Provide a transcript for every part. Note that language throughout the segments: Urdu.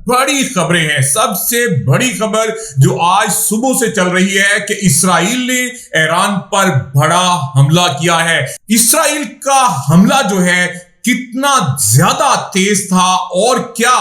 بڑی خبریں ہیں۔ سب سے بڑی خبر جو آج صبح سے چل رہی ہے کہ اسرائیل نے ایران پر بڑا حملہ کیا ہے۔ اسرائیل کا حملہ جو ہے کتنا زیادہ تیز تھا اور کیا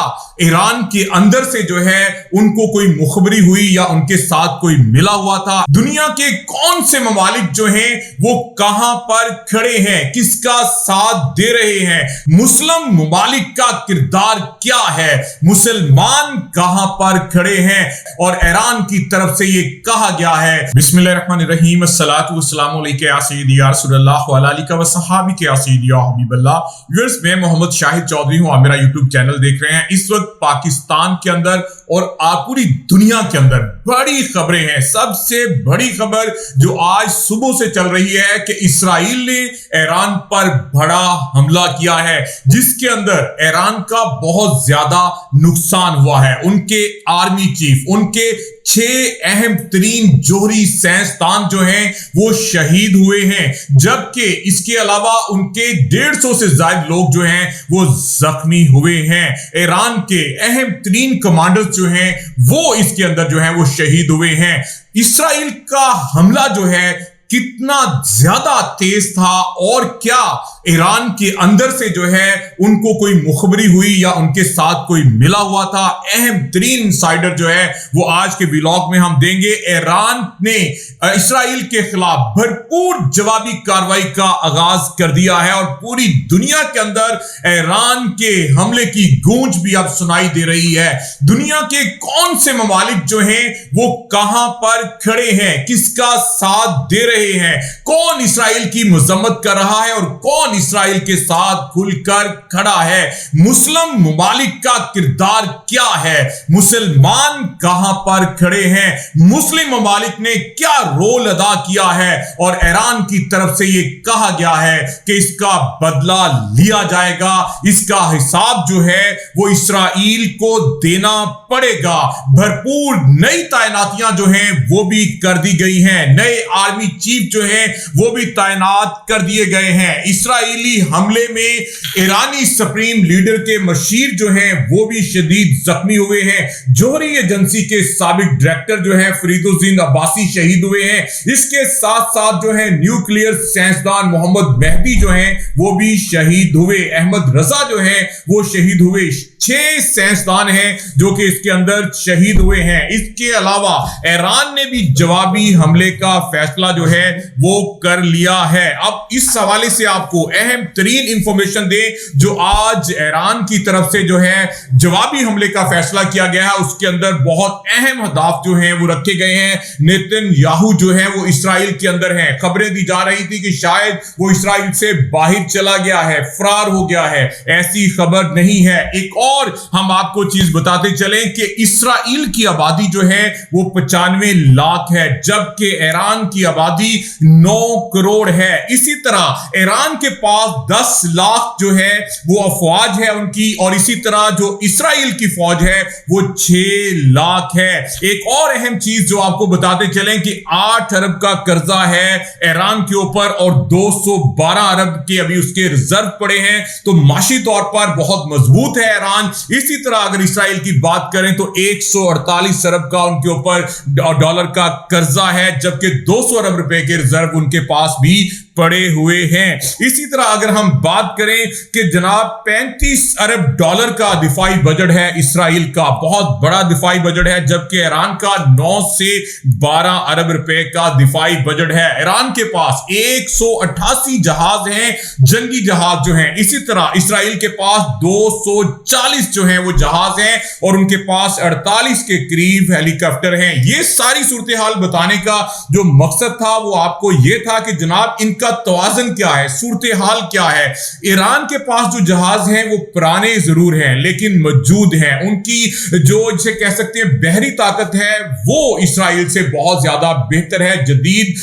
ایران کے اندر سے جو ہے ان کو کوئی مخبری ہوئی یا ان کے ساتھ کوئی ملا ہوا تھا؟ دنیا کے کون سے ممالک جو ہیں وہ کہاں پر کھڑے ہیں، کس کا ساتھ دے رہے ہیں، مسلم ممالک کا کردار کیا ہے، مسلمان کہاں پر کھڑے ہیں اور ایران کی طرف سے یہ کہا گیا ہے۔ بسم اللہ الرحمن الرحیم، الصلاۃ والسلام علیک یا سیدی یا رسول اللہ وعلی آلہ و صحابہ یا سیدی یا حبیب اللہ۔ میں محمد شاہد چودھری ہوں، آپ میرا یوٹیوب چینل دیکھ رہے ہیں۔ اس وقت پاکستان کے اندر اور پوری دنیا کے اندر بڑی خبریں ہیں۔ سب سے بڑی خبر جو آج صبح سے چل رہی ہے کہ اسرائیل نے ایران پر بڑا حملہ کیا ہے، جس کے اندر ایران کا بہت زیادہ نقصان ہوا ہے۔ ان کے آرمی چیف، ان کے 6 اہم ترین جوہری سائنسدان جو ہیں وہ شہید ہوئے ہیں، جبکہ اس کے علاوہ ان کے 150 سے زائد لوگ جو ہیں وہ زخمی ہوئے ہیں۔ ایران کے اہم ترین کمانڈر جو ہیں وہ اس کے اندر جو ہیں وہ شہید ہوئے ہیں۔ اسرائیل کا حملہ جو ہے کتنا زیادہ تیز تھا اور کیا ایران کے اندر سے جو ہے ان کو کوئی مخبری ہوئی یا ان کے ساتھ کوئی ملا ہوا تھا؟ اہم ترین انسائیڈر جو ہے وہ آج کے ویلاگ میں ہم دیں گے۔ ایران نے اسرائیل کے خلاف بھرپور جوابی کارروائی کا آغاز کر دیا ہے اور پوری دنیا کے اندر ایران کے حملے کی گونج بھی اب سنائی دے رہی ہے۔ دنیا کے کون سے ممالک جو ہیں وہ کہاں پر کھڑے ہیں، کس کا ساتھ دے رہے ہیں، کون اسرائیل کی مذمت کر رہا ہے اور کون اسرائیل کے ساتھ کھل کر کھڑا ہے، مسلم ممالک کا کردار کیا ہے، مسلمان کہاں پر کھڑے ہیں، مسلم ممالک نے کیا رول ادا کیا ہے اور ایران کی طرف سے یہ کہا گیا ہے کہ اس کا بدلہ لیا جائے گا، اس کا حساب جو ہے وہ اسرائیل کو دینا پڑے گا۔ بھرپور نئی تعیناتیاں جو ہیں وہ بھی کر دی گئی ہیں، نئے آرمی چیف جو ہیں وہ بھی تعینات کر دیے گئے ہیں۔ اسرائیلی حملے میں ایرانی سپریم لیڈر کے مشیر جو ہیں وہ بھی شدید زخمی ہوئے ہیں۔ جوہری ایجنسی کے سابق ڈائریکٹر جو ہیں فرید الدین عباسی شہید ہوئے ہیں۔ اس کے ساتھ ساتھ جو ہیں نیوکلیئر سائنسدان محمد مہدی جو ہیں وہ بھی شہید ہوئے۔ احمد رضا جو ہیں وہ شہید ہوئے۔ 6 سائنسدان ہیں جو کہ اس کے اندر شہید ہوئے ہیں۔ اس کے علاوہ ایران نے بھی جوابی حملے کا فیصلہ جو ہے وہ کر لیا ہے۔ اب اس حوالے سے آپ کو اہم ترین انفارمیشن دیں جو آج ایران کی طرف سے جو ہے جوابی حملے کا فیصلہ کیا گیا ہے، اس کے اندر بہت اہم اہداف جو ہیں وہ رکھے گئے ہیں۔ نیتن یاہو جو ہے وہ اسرائیل کے اندر ہیں، خبریں دی جا رہی تھی کہ شاید وہ اسرائیل سے باہر چلا گیا ہے، فرار ہو گیا ہے، ایسی خبر نہیں ہے۔ ایک اور ہم آپ کو چیز بتاتے چلیں کہ اسرائیل کی آبادی جو ہے وہ 95 لاکھ ہے، جبکہ ایران کی آبادی 9 کروڑ ہے۔ اسی طرح ایران کے پاس 10 لاکھ جو ہے وہ افواج ہے ان کی، اور اسی طرح جو اسرائیل کی فوج ہے وہ 6 لاکھ ہے۔ ایک اور اہم چیز جو آپ کو بتاتے چلیں کہ 8 ارب کا قرضہ ہے ایران کے اوپر اور 212 ارب کے ابھی اس کے ریزرو پڑے ہیں، تو معاشی طور پر بہت مضبوط ہے ایران۔ اسی طرح اگر اسرائیل کی بات کریں تو 148 ارب کا ان کے اوپر ڈالر کا قرضہ ہے، جبکہ 200 ارب روپے کے ریزرو ان کے پاس بھی پڑے ہوئے ہیں۔ اسی طرح اگر ہم بات کریں کہ جناب 35 ارب ڈالر کا دفاعی بجٹ ہے اسرائیل کا، بہت بڑا دفاعی بجٹ ہے، جبکہ ایران کا 9 سے 12 ارب روپے کا دفاعی بجٹ ہے۔ ایران کے پاس 188 جہاز ہیں، جنگی جہاز جو ہیں۔ اسی طرح اسرائیل کے پاس 240 جو ہیں وہ جہاز ہیں اور ان کے پاس 48 کے قریب ہیلی کاپٹر ہیں۔ یہ ساری صورتحال بتانے کا جو مقصد تھا وہ آپ کو یہ تھا کہ جناب ان کا توازن کیا ہے، صورتحال کیا ہے۔ ایران کے پاس جو جہاز ہیں وہ پرانے ضرور ہیں لیکن موجود ہیں، ان کی جو جسے کہہ سکتے ہیں بحری طاقت ہے وہ اسرائیل سے بہت زیادہ بہتر ہے، جدید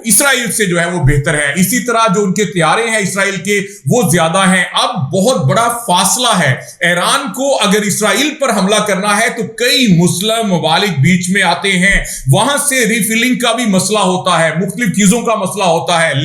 اسرائیل سے جو ہے وہ بہتر ہے۔ اسی طرح جو ان کے طیارے ہیں اسرائیل کے وہ زیادہ ہیں۔ اب بہت بڑا فاصلہ ہے، ایران کو اگر اسرائیل پر حملہ کرنا ہے تو کئی مسلم ممالک بیچ میں آتے ہیں، وہاں سے ریفلنگ کا بھی مسئلہ ہوتا ہے، مختلف چیزوں کا مسئلہ ہوتا ہے،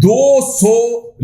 200